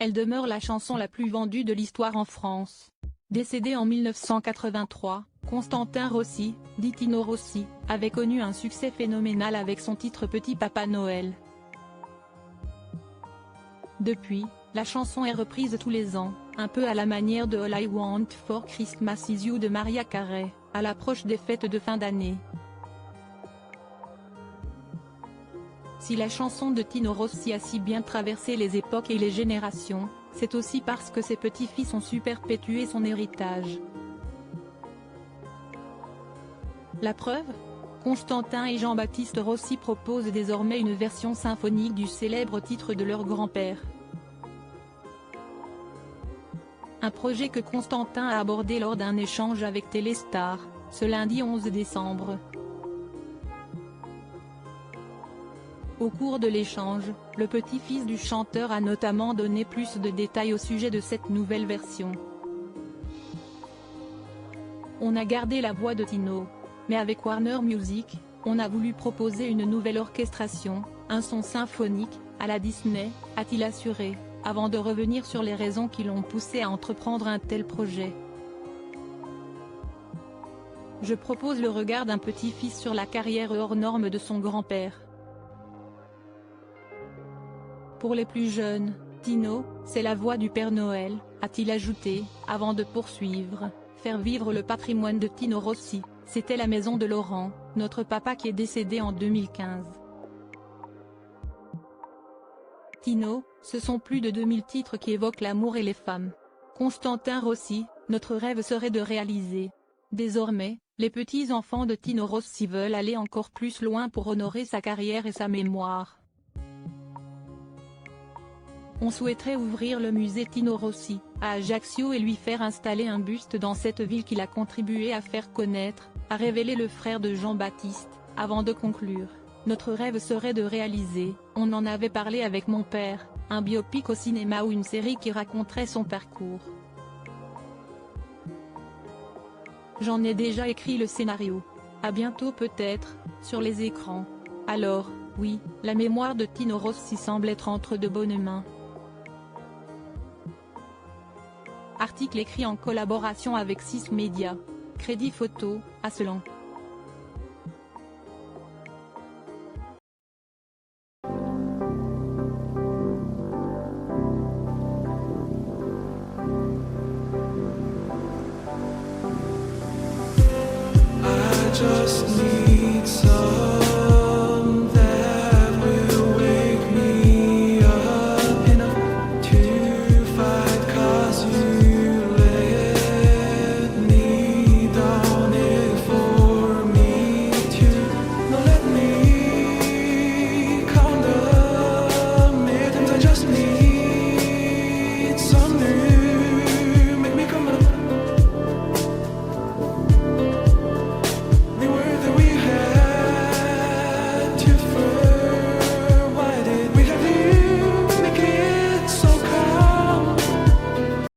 elle demeure la chanson la plus vendue de l'histoire en France. Décédé en 1983, Constantin Rossi, dit Tino Rossi, avait connu un succès phénoménal avec son titre Petit Papa Noël. Depuis, la chanson est reprise tous les ans, un peu à la manière de All I Want for Christmas Is You de Mariah Carey, à l'approche des fêtes de fin d'année. Si la chanson de Tino Rossi a si bien traversé les époques et les générations, c'est aussi parce que ses petits-fils ont su perpétuer son héritage. La preuve ? Constantin et Jean-Baptiste Rossi proposent désormais une version symphonique du célèbre titre de leur grand-père. Un projet que Constantin a abordé lors d'un échange avec Téléstar, ce lundi 11 décembre. Au cours de l'échange, le petit-fils du chanteur a notamment donné plus de détails au sujet de cette nouvelle version. On a gardé la voix de Tino, mais avec Warner Music, on a voulu proposer une nouvelle orchestration, un son symphonique, à la Disney, a-t-il assuré, avant de revenir sur les raisons qui l'ont poussé à entreprendre un tel projet. Je propose le regard d'un petit-fils sur la carrière hors norme de son grand-père. Pour les plus jeunes, Tino, c'est la voix du Père Noël, a-t-il ajouté, avant de poursuivre, faire vivre le patrimoine de Tino Rossi, c'était la maison de Laurent, notre papa qui est décédé en 2015. Tino, ce sont plus de 2000 titres qui évoquent l'amour et les femmes. Constantin Rossi, notre rêve serait de réaliser. Désormais, les petits-enfants de Tino Rossi veulent aller encore plus loin pour honorer sa carrière et sa mémoire. On souhaiterait ouvrir le musée Tino Rossi, à Ajaccio et lui faire installer un buste dans cette ville qu'il a contribué à faire connaître, a révélé le frère de Jean-Baptiste, avant de conclure. Notre rêve serait de réaliser, on en avait parlé avec mon père, un biopic au cinéma ou une série qui raconterait son parcours. J'en ai déjà écrit le scénario. À bientôt peut-être, sur les écrans. Alors, oui, la mémoire de Tino Rossi semble être entre de bonnes mains. Article écrit en collaboration avec 6 Médias. Crédit photo, Asselin. Just need